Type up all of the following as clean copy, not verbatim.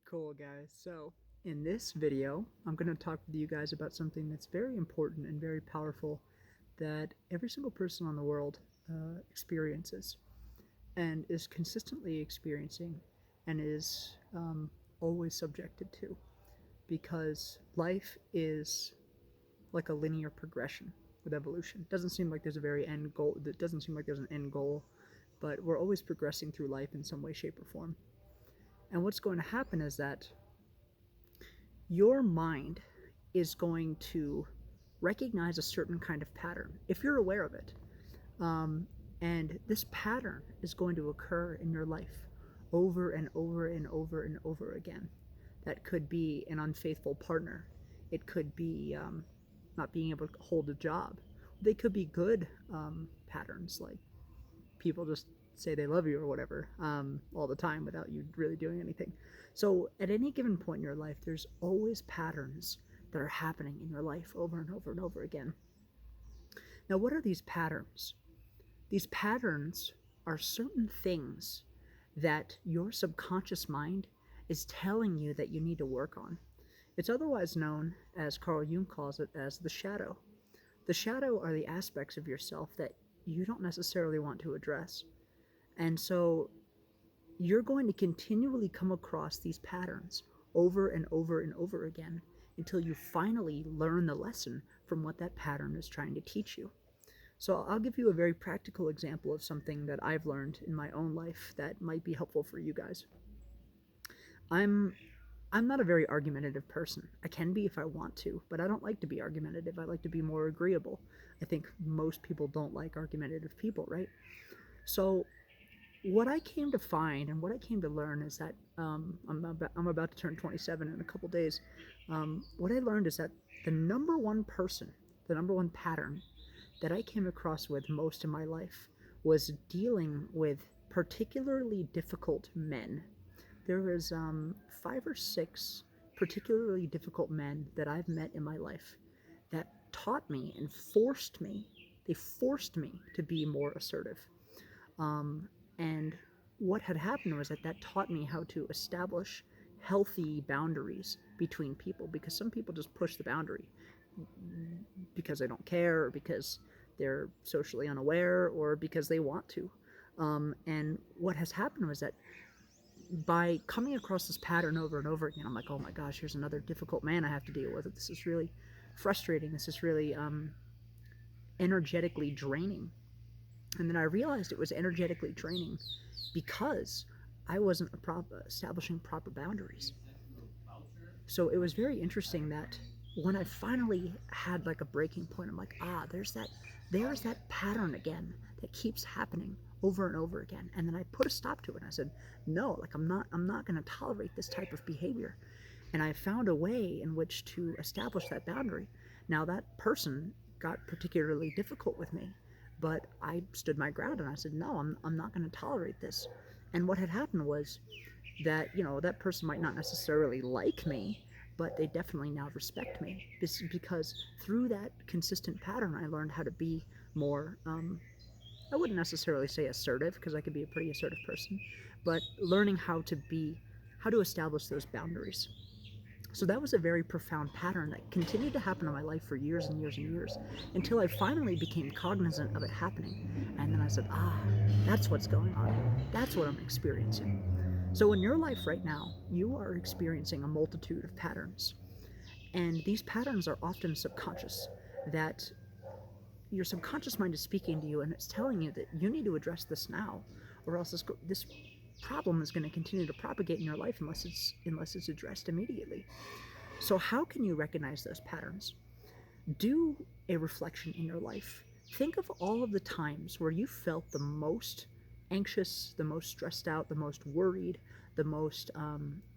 Cool, guys. So, in this video, I'm going to talk with you guys about something that's very important and very powerful that every single person on the world experiences and is consistently experiencing and is always subjected to, because life is like a linear progression with evolution. It doesn't seem like there's a very end goal. It doesn't seem like there's an end goal, but we're always progressing through life in some way, shape, or form. And what's going to happen is that your mind is going to recognize a certain kind of pattern if you're aware of it. And this pattern is going to occur in your life over and over and over and over again. That could be an unfaithful partner. It could be not being able to hold a job. They could be good patterns, like people just say they love you or whatever all the time without you really doing anything. So at any given point in your life, there's always patterns that are happening in your life over and over and over again. Now, what are these patterns? These patterns are certain things that your subconscious mind is telling you that you need to work on. It's otherwise known, as Carl Jung calls it, as the shadow. The shadow are the aspects of yourself that you don't necessarily want to address. And so you're going to continually come across these patterns over and over and over again until you finally learn the lesson from what that pattern is trying to teach you. So I'll give you a very practical example of something that I've learned in my own life that might be helpful for you guys. I'm I'm not a very argumentative person. I can be if I want to, but I don't like to be argumentative. I like to be more agreeable. I think most people don't like argumentative people, right? So what I came to find and what I came to learn is that I'm about to turn 27 in a couple days. What I learned is that the number one person, the number one pattern that I came across with most in my life was dealing with particularly difficult men. There was 5 or 6 particularly difficult men that I've met in my life that taught me and forced me. They forced me to be more assertive. And what had happened was that taught me how to establish healthy boundaries between people, because some people just push the boundary because they don't care, or because they're socially unaware, or because they want to. And what has happened was that by coming across this pattern over and over again, I'm like, oh my gosh, here's another difficult man I have to deal with. This is really frustrating. This is really energetically draining. And then I realized it was energetically draining because I wasn't establishing proper boundaries. So it was very interesting that when I finally had like a breaking point, I'm like, there's that pattern again that keeps happening over and over again. And then I put a stop to it. And I said, no, like I'm not going to tolerate this type of behavior. And I found a way in which to establish that boundary. Now that person got particularly difficult with me, but I stood my ground and I said, no, I'm not going to tolerate this. And what had happened was that, that person might not necessarily like me, but they definitely now respect me. This is because through that consistent pattern, I learned how to be more, I wouldn't necessarily say assertive, because I could be a pretty assertive person, but learning how to establish those boundaries. So that was a very profound pattern that continued to happen in my life for years and years and years, until I finally became cognizant of it happening. And then I said, that's what's going on. That's what I'm experiencing. So in your life right now, you are experiencing a multitude of patterns. And these patterns are often subconscious, that your subconscious mind is speaking to you and it's telling you that you need to address this now, or else this problem is going to continue to propagate in your life unless it's addressed immediately. So how can you recognize those patterns? Do a reflection in your life. Think of all of the times where you felt the most anxious, the most stressed out, the most worried, the most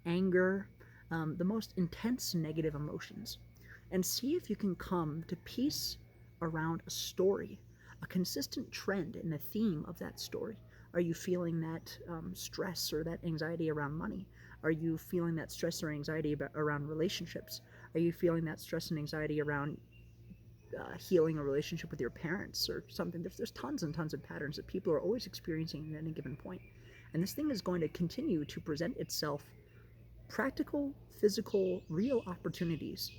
anger, the most intense negative emotions, and see if you can come to peace around a story, a consistent trend in the theme of that story. Are you feeling that stress or that anxiety around money? Are you feeling that stress or anxiety around relationships? Are you feeling that stress and anxiety around healing a relationship with your parents or something? There's tons and tons of patterns that people are always experiencing at any given point. And this thing is going to continue to present itself practical, physical, real opportunities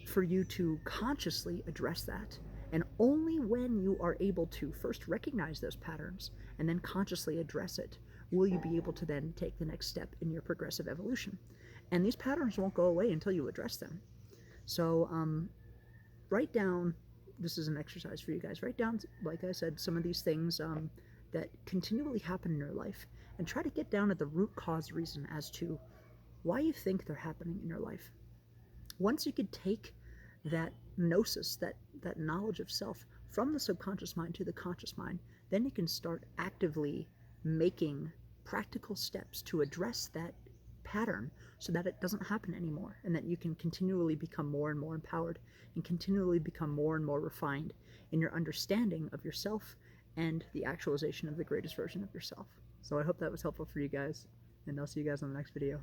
for you to consciously address that. And only when you are able to first recognize those patterns and then consciously address it will you be able to then take the next step in your progressive evolution. And these patterns won't go away until you address them. So write down, this is an exercise for you guys, write down, like I said, some of these things that continually happen in your life, and try to get down at the root cause reason as to why you think they're happening in your life. Once you could take that gnosis, that knowledge of self, from the subconscious mind to the conscious mind, then you can start actively making practical steps to address that pattern so that it doesn't happen anymore, and that you can continually become more and more empowered and continually become more and more refined in your understanding of yourself and the actualization of the greatest version of yourself. So I hope that was helpful for you guys, and I'll see you guys on the next video.